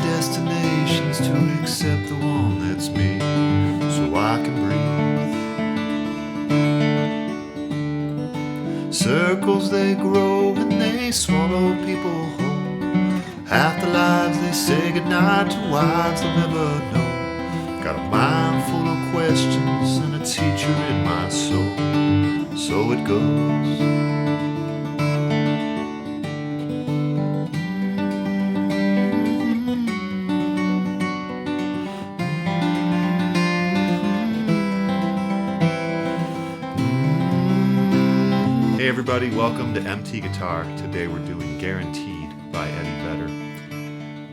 destination's to accept the one that's me, so I can breathe. Circles they grow and they swallow people whole. Half the lives they say goodnight to, wives they'll never know. Got a mind full of questions and a teacher in my soul. So it goes. Hey everybody, welcome to MT Guitar. Today we're doing Guaranteed by Eddie Vedder.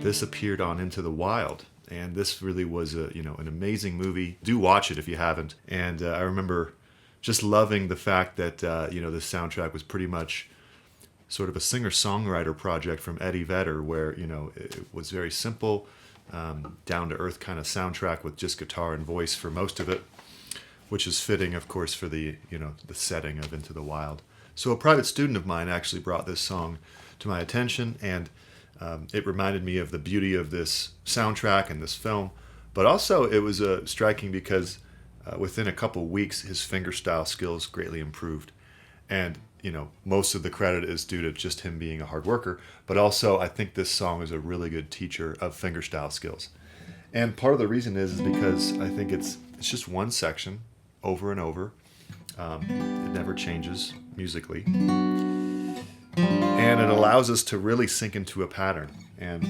This appeared on Into the Wild, and this really was an amazing movie. Do watch it if you haven't. And I remember just loving the fact that this soundtrack was pretty much sort of a singer-songwriter project from Eddie Vedder, where it was very simple, down-to-earth kind of soundtrack with just guitar and voice for most of it, which is fitting, of course, for the setting of Into the Wild. So a private student of mine actually brought this song to my attention, and it reminded me of the beauty of this soundtrack and this film. But also it was striking because within a couple weeks his fingerstyle skills greatly improved. And most of the credit is due to just him being a hard worker, but also I think this song is a really good teacher of fingerstyle skills. And part of the reason is because I think it's just one section over and over. It never changes musically. And it allows us to really sink into a pattern and,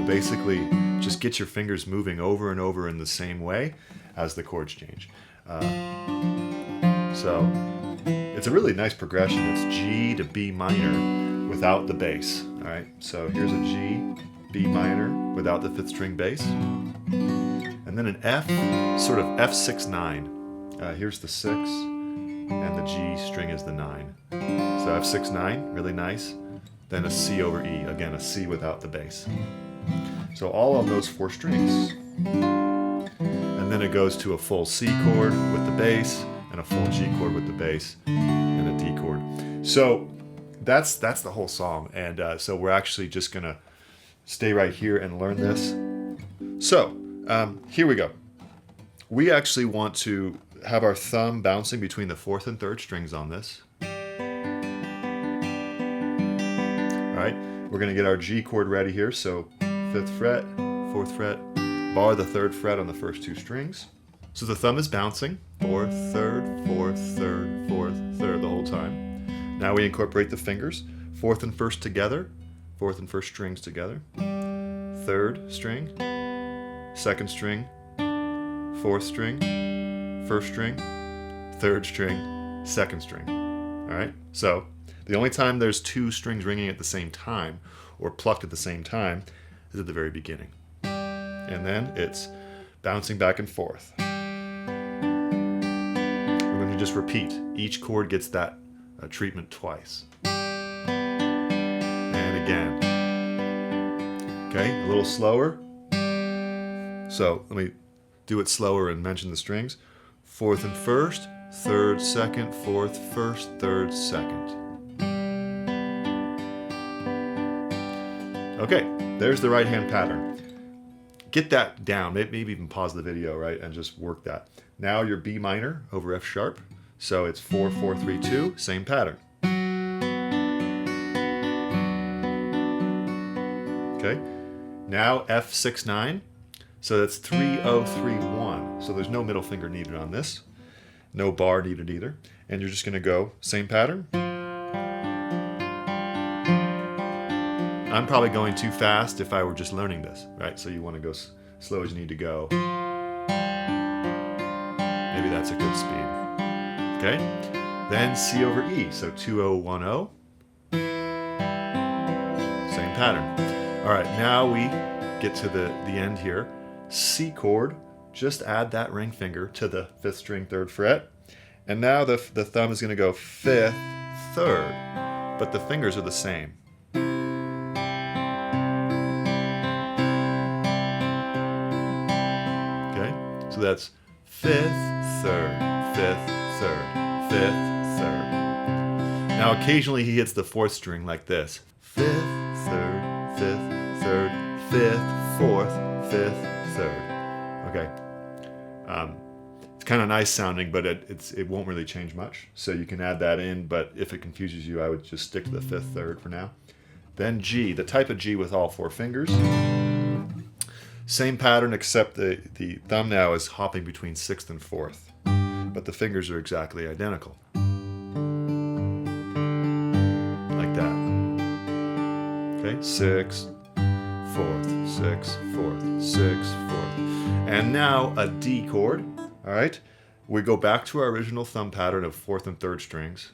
basically just get your fingers moving over and over in the same way as the chords change. So it's a really nice progression. It's G to B minor without the bass. All right, so here's a G, B minor without the fifth string bass. And then an F, sort of F6-9. Here's the 6, and the G string is the 9. So F6-9, really nice. Then a C over E, again a C without the bass. So all on those 4 strings. And then it goes to a full C chord with the bass, and a full G chord with the bass, and a D chord. So that's the whole song. And so we're actually just gonna stay right here and learn this. So here we go. We actually want to have our thumb bouncing between the 4th and 3rd strings on this. All right, we're going to get our G chord ready here. So 5th fret, 4th fret, bar the 3rd fret on the first 2 strings. So the thumb is bouncing 4th, 3rd, 4th, 3rd, 4th, 3rd the whole time. Now we incorporate the fingers, 4th and 1st together, 4th and 1st strings together, 3rd string, 2nd string, 4th string, 1st string, 3rd string, 2nd string. All right, so the only time there's 2 strings ringing at the same time or plucked at the same time is at the very beginning. And then it's bouncing back and forth. We're going to just repeat. Each chord gets that treatment twice. And again. Okay, a little slower. So let me do it slower and mention the strings. 4th and 1st, 3rd, 2nd, 4th, 1st, 3rd, 2nd. Okay, there's the right hand pattern. Get that down, maybe even pause the video, right, and just work that. Now your B minor over F sharp, so it's 4, 4, 3, 2, same pattern. Okay, now F6-9. So that's 3-0-3-1. So there's no middle finger needed on this. No bar needed either. And you're just going to go same pattern. I'm probably going too fast if I were just learning this, right? So you want to go slow as you need to go. Maybe that's a good speed. Okay? Then C over E. So 2-0-1-0. Same pattern. All right, now we get to the end here. C chord, just add that ring finger to the 5th string, 3rd fret. And now the thumb is going to go 5th, 3rd, but the fingers are the same. Okay, so that's 5th, 3rd, 5th, 3rd, 5th, 3rd. Now occasionally he hits the 4th string like this. 5th, 3rd, fifth, third, fifth, fourth, fifth, third. Okay. It's kind of nice sounding, but it won't really change much. So you can add that in, but if it confuses you, I would just stick to the fifth, third for now. Then G, the type of G with all four fingers. Same pattern, except the thumb now is hopping between sixth and fourth, but the fingers are exactly identical. Like that. Okay, sixth, fourth, sixth, fourth, sixth, fourth. And now a D chord, all right? We go back to our original thumb pattern of fourth and third strings.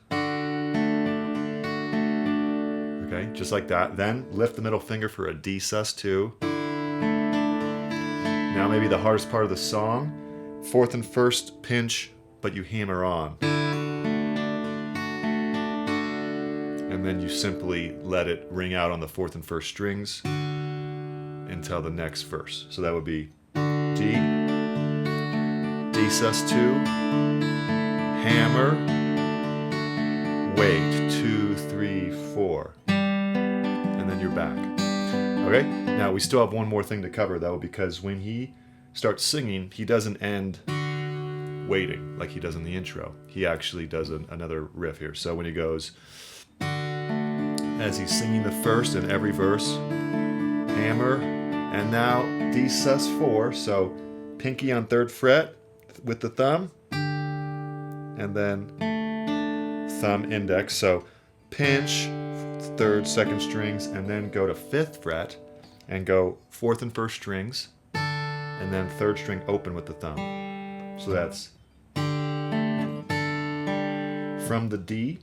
Okay, just like that. Then lift the middle finger for a D sus2. Now maybe the hardest part of the song, fourth and first pinch, but you hammer on. And then you simply let it ring out on the fourth and first strings until the next verse. So that would be D, D sus2, hammer, wait, 2, 3, 4, and then you're back. Okay, now we still have one more thing to cover though, because when he starts singing, he doesn't end waiting like he does in the intro. He actually does another riff here. So when he goes, as he's singing the first in every verse, hammer, and now D sus4, so pinky on third fret with the thumb, and then thumb index, so pinch, third, second strings, and then go to fifth fret and go fourth and first strings, and then third string open with the thumb. So that's from the D.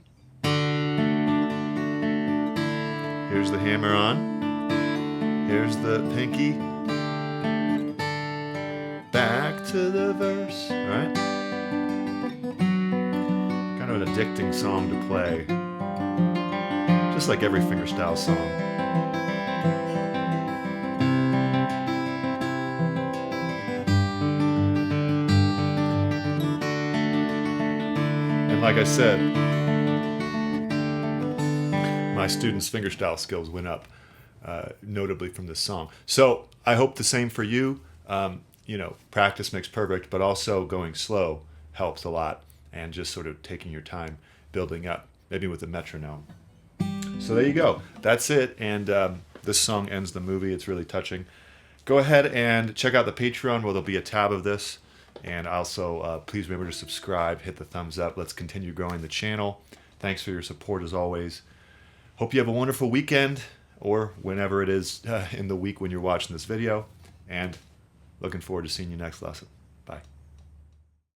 Here's the hammer on. Here's the pinky. Back to the verse. All right? Kind of an addicting song to play. Just like every fingerstyle song. And like I said, my students' fingerstyle skills went up notably from this song. So I hope the same for you. You know, practice makes perfect, but also going slow helps a lot, and just sort of taking your time building up, maybe with a metronome. So there you go. That's it. And this song ends the movie. It's really touching. Go ahead and check out the Patreon where there'll be a tab of this. And also, please remember to subscribe, hit the thumbs up. Let's continue growing the channel. Thanks for your support as always. Hope you have a wonderful weekend, or whenever it is in the week when you're watching this video. And looking forward to seeing you next lesson. Bye.